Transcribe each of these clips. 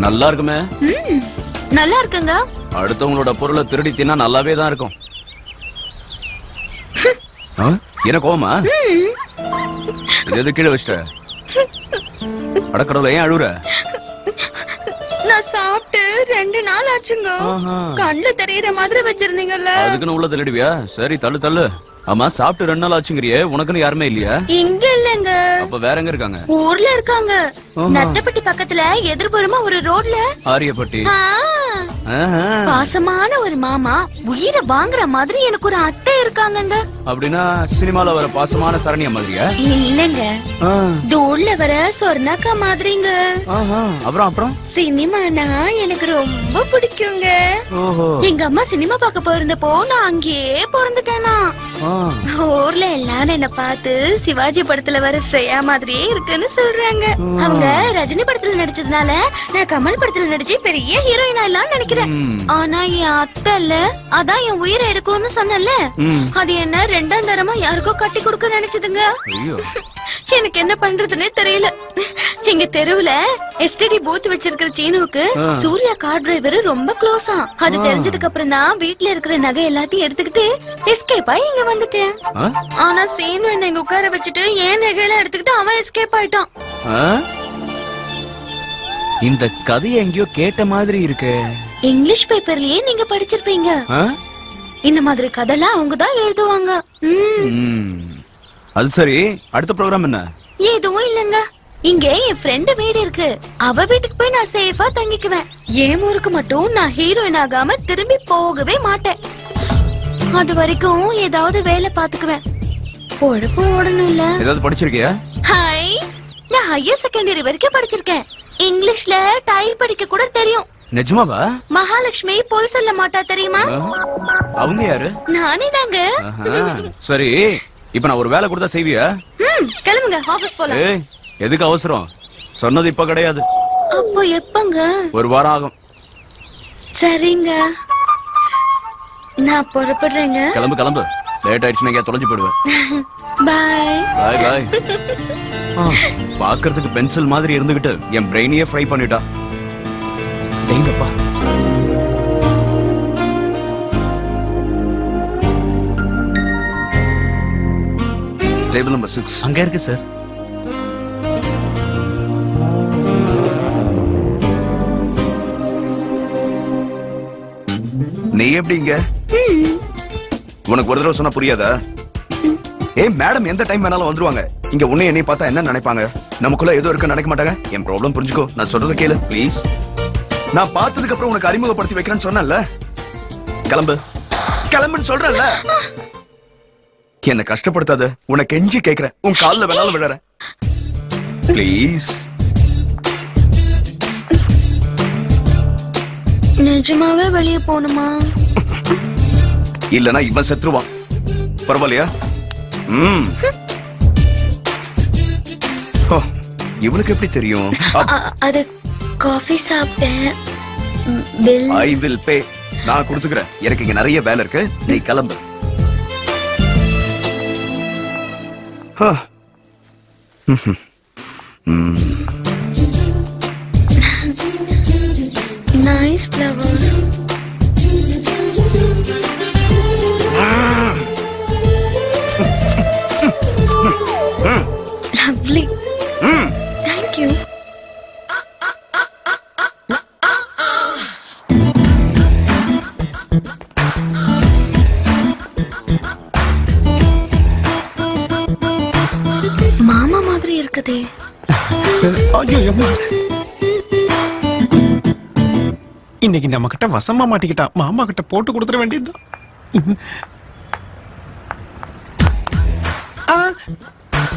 நல்லா இருக்குமே. நல்லா இருக்குங்க. அடுத்தவங்களோட பொருளை திருடி தின்னா நல்லாவே தான் இருக்கும். என்ன கோவமா? எது கீழே வச்சிட்ட? அடக்கடவுல ஏன் அழுற? நான் சாப்பிட்டு 2 நாள் ஆச்சுங்க. கண்ணுல தெரியற மாதிரி வச்சிருந்தீங்கல்ல. அதுக்குன்னு உள்ள தள்ளிடுவியா? சரி தள்ளு தள்ளு. ஆமா சாப்பிட்டு 2 நாள் ஆச்சுங்கறியே, உனக்குன்னு யாருமே இல்லையா? இங்க இல்லங்க. அப்ப வேற எங்க இருக்காங்க? ஊர்ல இருக்காங்க. நத்தப்பட்டி பக்கத்துல எதிர்புறமா ஒரு ரோட்ல. ஆரியப்பட்டி. பாசமான ஒரு மாமா, உயிரை வாங்குற மாதிரி எனக்கு ஒரு அத்தை இருக்காங்கங்க. அப்படின்னா சினிமால வர பாசமான சரண்யா மாதிரியா? இல்லங்க, தூள்ல வர சொர்ணாக்கா மாதிரிங்க. அப்புறம் சினிமானா எனக்கு ரொம்ப பிடிக்குங்க. எங்க அம்மா சினிமா பார்க்க போயிருந்தப்போ நான் அங்கேயே பிறந்துட்டேனா. ஊர்ல எல்லாரும் என்ன பார்த்து சிவாஜி படத்துல வர ஸ்ரேயா மாதிரியே இருக்குன்னு சொல்றாங்க. அவங்க ரஜினி படத்துல நடிச்சதுனால நான் கமல் படத்துல நடிச்சு பெரிய ஹீரோயினா எல்லாம் நினைக்கிறேன். ஆனா என் அத்தை இல்ல, அதான் என் உயிரை எடுக்கும்னு சொன்னல, அது என்ன 2ஆம் தரமா யாருக்கோ கட்டி கொடுக்க நினைச்சதுங்க. எனக்கு என்ன பண்றதுன்னே தெரியல. எங்க தெருவுல எஸ்டிடி பூத் வச்சிருக்கிற சீனுவுக்கு சூர்யா கார் டிரைவர் ரொம்ப க்ளோஸா. அது தெரிஞ்சதுக்கு அப்புறம் தான் வீட்டுல இருக்கிற நகை எல்லாத்தையும் எடுத்துக்கிட்டு எஸ்கேப் ஆகி இங்க வந்துட்டேன். ஆனா சீனு என்ன இங்க உட்கார வச்சுட்டு ஏன் நகையெல்லாம் எடுத்துக்கிட்டு அவன் எஸ்கேப் ஆயிட்டான். இந்த கதை எங்கேயோ கேட்ட மாதிரி இருக்கு. இங்கிலீஷ் பேப்பர்லயே நீங்க படிச்சிருப்பீங்க. இந்த மாதிரி கதைலாம் அவங்க தான் எழுதுவாங்க. அது சரி, அடுத்த ப்ரோகிராம் என்ன? எதுவும் இல்லங்க. இங்க என் ஃப்ரெண்ட் வீடு இருக்கு. அவ வீட்டுக்கு போய் நான் சேஃபா தங்கிக்குவேன். என் ஊருக்கு மட்டும் நான் ஹீரோயின் ஆகாம திரும்பி போகவே மாட்டேன். அது வரைக்கும் ஏதாவது வேலை பாத்துக்குவேன். பொழப்பு ஓடணும் இல்ல. ஏதாவது படிச்சிருக்கியா? ஹாய், நான் ஹையர் செகண்டரி வரைக்கும் படிச்சிருக்கேன். இங்கிலீஷ்ல டைப் படிக்க கூட தெரியும். நிஜமாவா? மகாலட்சுமி போய் சொல்ல மாட்டா தெரியுமா? அவங்க யாரு? நானே தாங்க. சரி, இப்ப நான் ஒரு வேலை கொடுத்தா செய்வியா? கிளம்புங்க, ஆபீஸ் போலாம். ஏய், எதுக்கு அவசரம்? சொன்னது இப்ப கிடையாது. அப்போ எப்பங்க? ஒரு வாரம் ஆகும். சரிங்க, நான் புறப்படுறேங்க. கிளம்பு கிளம்பு, லேட் ஆயிடுச்சுன்னா எங்கேயா தொலைஞ்சு போயிடுவேன். பாய் பாய் பாய். பாக்குறதுக்கு பென்சில் மாதிரி இருந்துகிட்டு என் பிரெயினையே ஃப்ரை பண்ணிட்டா. எங்கப்பா? டேபிள் நம்பர் 6 அங்க இருக்கு சார். நீ எப்படிங்க? உனக்கு ஒரு தடவை சொன்னா புரியாதா? ஏய் மேடம் எந்த டைம் வேணாலும் வந்துருவாங்க. இங்க உன்னை என்னை பார்த்தா என்ன நினைப்பாங்க? நமக்குள்ள ஏதோ இருக்கு நினைக்க மாட்டாங்க. என் ப்ராப்ளம் புரிஞ்சுக்கோ, நான் சொல்றத கேளு ப்ளீஸ். நான் பார்த்ததுக்கு அப்புறம் உனக்கு அறிமுகப்படுத்தி வைக்கிறேன்னு சொன்னேன்ல. கிளம்பு கிளம்புன்னு சொல்றேன்ல. என்ன கஷ்டப்படுத்தாத, உனக்கு கெஞ்சி கேக்குறேன். உன் கால்ல வேணாலும் விழறேன் ப்ளீஸ். நிஜமாவே வெளியே போணுமா? இல்லனா இவன் செத்துருவான். பரவாயில்லையா? இவனுக்கு எப்படி தெரியும்? அது காஃபி சாப்பிட்டேன். ஐ வில் பே. நான் கொடுத்துக்கிறேன். எனக்கு இங்க நிறைய வேலை இருக்கு, நீ கிளம்பு. Nice flowers. Lovely. Thank you. மாமா மாதிரி இருக்குதே. ஐயோ அம்மா, இன்னைக்கு நம்ம கிட்ட வசமா மாட்டிக்கிட்டா. மாமா கிட்ட போட்டு கொடுத்துட வேண்டியதுதான்.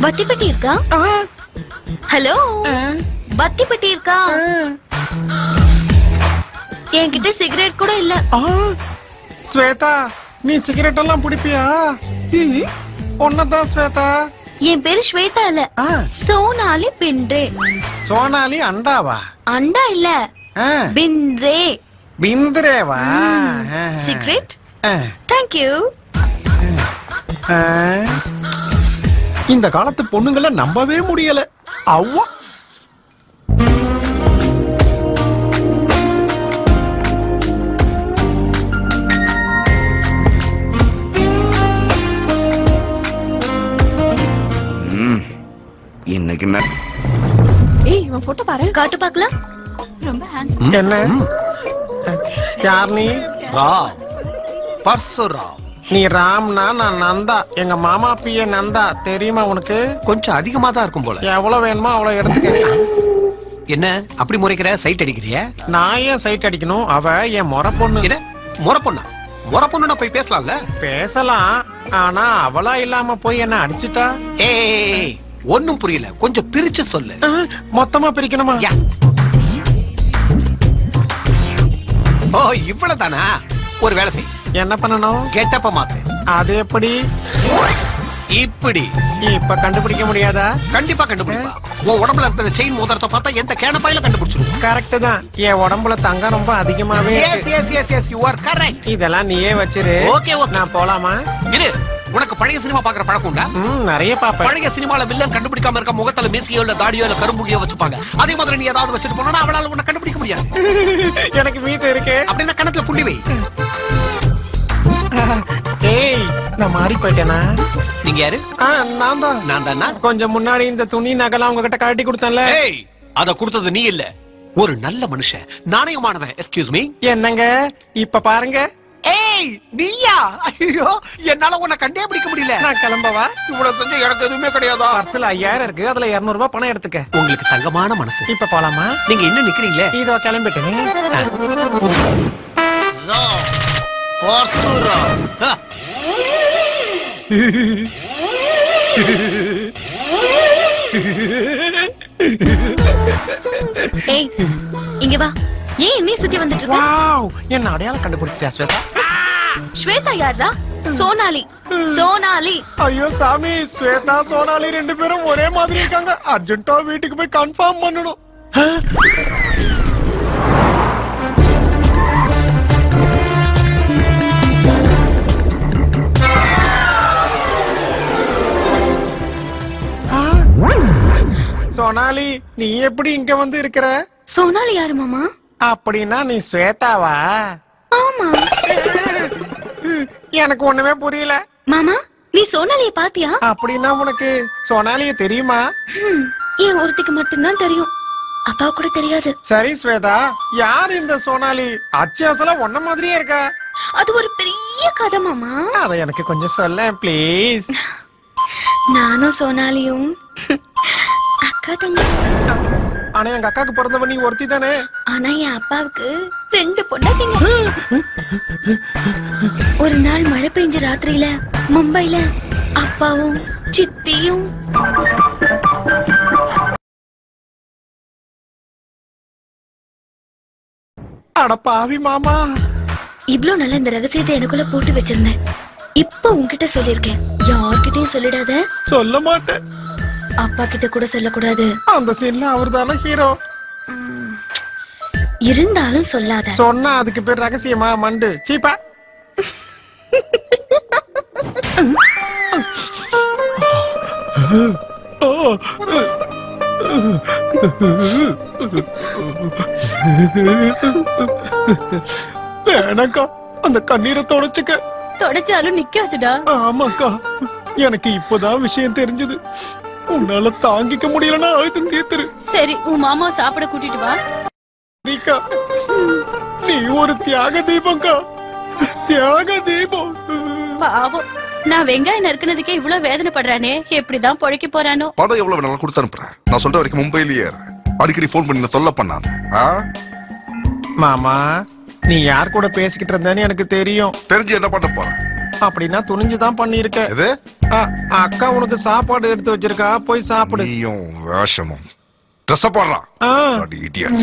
பத்திப்பட்டி இருக்கா? ஹலோ, பத்திப்பட்டி இருக்கா? என்கிட்ட சிகரெட் கூட இல்ல. ஸ்வேதா, நீ சிகரெட் எல்லாம் பிடிப்பியா? ஒன்னதான் ஸ்வேதா. என் பேரு ஸ்வேதா இல்ல, சோனாலி பின்றே. சோனாலி அண்டாவா? அண்டா இல்ல, பின்றே. பிந்திரேவா? சிகரெட்? Thank you. இந்த காலத்து பொண்ணுங்களை நம்பவே முடியல. அவ்வா இன்னைக்கு என்ன ஏய் இவன் போட்டோ பாரு. காட்டு பார்க்கலாம். ரொம்ப ஹேண்ட்ஸம். என்ன யார் நீ? ராம், பர்சுராம். நீ ராம்னா நான் நந்தா, எங்க மாமா பிய நந்தா. தெரியுமா உனக்கு? கொஞ்சம் அதிகமா தான் இருக்கும் போல. எவ்வளவு வேணுமோ அவ்வளவு எடுத்துக்க. என்ன அப்படி முறைக்கிற? சைட் அடிக்கிறிய? நான் ஏன் சைட் அடிக்கணும்? அவ என் முறை பொண்ணு. என்ன முறை பொண்ணா? முறை பொண்ணுனா போய் பேசலாம்ல? பேசலாம், ஆனா அவளா இல்லாம போய் என்ன அடிச்சுட்டா. ஏய் ஒண்ணும் புரியல, கொஞ்சம் பிரிச்சு சொல்லு. மொத்தமா பிரிக்கணுமா? யா. ஓ இவ்வளவுதானா? ஒரு வேலை செய். என்ன பண்ணணும்? கெட்டப்ப மாத்து. அது எப்படி? இப்படி. இப்ப கண்டுபிடிக்க முடியாதா? கண்டிப்பா கண்டுபிடிப்பா. உன் உடம்புல இருக்கிற செயின் மோதிரத்தை பார்த்தா எந்த கேனப்பாயில கண்டுபிடிச்சிருவோம். கரெக்ட் தான். என் உடம்புல தங்கம் ரொம்ப அதிகமாவே yes yes yes yes you are correct. இதெல்லாம் நீயே வச்சிரு. Okay okay. நான் போலாமா? இரு. உனக்கு பழைய சினிமா பாக்குற பழக்கம் உண்டா? நிறைய பாப்பேன். பழைய சினிமால வில்லன் கண்டுபிடிக்காம இருக்க முகத்துல மீசியோ இல்ல தாடியோ இல்ல கரும்புடியோ வச்சுப்பாங்க. அதே மாதிரி நீ ஏதாவது வச்சுட்டு போனா அவளால உன்னை கண்டுபிடிக்க முடியாது. எனக்கு மீசை இருக்கு. அப்படின்னா கணத்துல புள்ளி வை. ஏய் நான் மாறி போயிட்டேனா? நீங்க யாரு? நான் தான். நான் தானா? கொஞ்சம் முன்னாடி இந்த துணி நகலாம் உங்ககிட்ட காட்டி கொடுத்தேன்ல. ஏய் அத கொடுத்தது நீ இல்ல, ஒரு நல்ல மனுஷன், நாணயமானவன். Excuse me. என்னங்க இப்ப பாருங்க. ஏய் நீயா? ஐயோ என்னால உன்னை கண்டே பிடிக்க முடியல. நான் கிளம்பவா? இவ்வளவு செஞ்சு எனக்கு எதுவுமே கிடையாதா? பர்ஸ்ல 5000 இருக்கு, அதுல 200 ரூபாய் பணம் எடுத்துக்க. உங்களுக்கு தங்கமான மனசு. இப்ப போலாமா? நீங்க இன்னும் நிக்கிறீங்களே. இதோ கிளம்பிட்டேன். பர்சுராம். ஏய் இங்க வா. ஏன் என்னைய சுத்தி வந்துட்டு இருக்க? வாவ், என்ன அடையாளம் கண்டுபிடிச்சிட்டியா ஸ்வேதா? ஸ்வேதா யாரா? சோனாலி. சோனாலி. ஐயோ சாமி, ஸ்வேதா சோனாலி 2 பேரும் ஒரே மாதிரி இருக்காங்க. அர்ஜென்ட்டா வீட்டுக்கு போய் கன்ஃபார்ம் பண்ணணும். சோனாலி, நீ எப்படி இங்க வந்து இருக்கிற? சோனாலி யாரு மாமா? அப்படின்னா நீ ஸ்வேதாவா? ஆமா. எனக்கு ஒண்ணுமே புரியல. மாமா நீ சோனாலிய பாத்தியா? அப்படின்னா உனக்கு சோனாலிய தெரியுமா? என் ஒருத்திக்கு மட்டும்தான் தெரியும், அப்பா கூட தெரியாது. சரி ஸ்வேதா, யார் இந்த சோனாலி? அச்சேசல ஒன்ன மாதிரியே இருக்கா. அது ஒரு பெரிய கதை மாமா. அத எனக்கு கொஞ்சம் சொல்ல ப்ளீஸ். நானும் சோனாலியும் அக்கா தங்கச்சி. ஆனா எங்க அக்காக்கு பிறந்தவ நீ ஒருத்தி தானே? ஆனா என் அப்பாவுக்கு 2 பொண்டாட்டிங்க. ஒரு நாள் மழை பெஞ்ச ராத்திரியில மும்பைல அப்பாவும் சித்தியும் அட பாவி மாமா. இவ்ளோ நல்ல இந்த ரகசியத்தை எனக்குள்ள போட்டு வச்சிருந்தேன். இப்ப உன்கிட்ட சொல்லிருக்கேன். யார்கிட்டயும் சொல்லிடாத. சொல்ல மாட்டேன். அப்பா கிட்ட கூட சொல்லக்கூடாது. அந்த சீன்ல அவர்தானே ஹீரோ. இருந்தாலும் சொல்லாத. சொன்னா அதுக்கு பேர் ரகசியமா? மண்டு சீப்பா. வேணாக்கா, அந்த கண்ணீரை தொடச்சுக்க. தொடச்சாலும் நிக்காதுடா. ஆமாக்கா, எனக்கு இப்பதான் விஷயம் தெரிஞ்சது. உன்னால தாங்கிக்க முடியலன்னா அழுத்தம் தீர்த்துரு. சரி உன் மாமா சாப்பிட கூட்டிட்டு வா. நீக்கா, நீ ஒரு தியாக தீபம்க்கா, தியாக தீபம். பாவம், நான் வெங்காயம் நறுக்குனதுக்கே இவ்வளவு வேதனைப்படுறானே. எப்படிதான் பொழைக்க போறானோ. படம் எவ்வளவு வேணாலும் கொடுத்து அனுப்புறேன். நான் சொல்ற வரைக்கும் மும்பையிலேயே அடிக்கடி போன் பண்ணி தொல்லை பண்ணாத. மாமா, நீ யார் கூட பேசிக்கிட்டு இருந்தேன்னு எனக்கு தெரியும். தெரிஞ்சு என்ன பண்ண போறேன்? அப்படின்னா துணிஞ்சுதான் பண்ணிருக்க. எது? அக்கா உனக்கு சாப்பாடு எடுத்து வச்சிருக்கா, போய் சாப்பிடு. நீயும் வேஷமும் ட்ரெஸ் போடுறான். ஆ. இடியட்.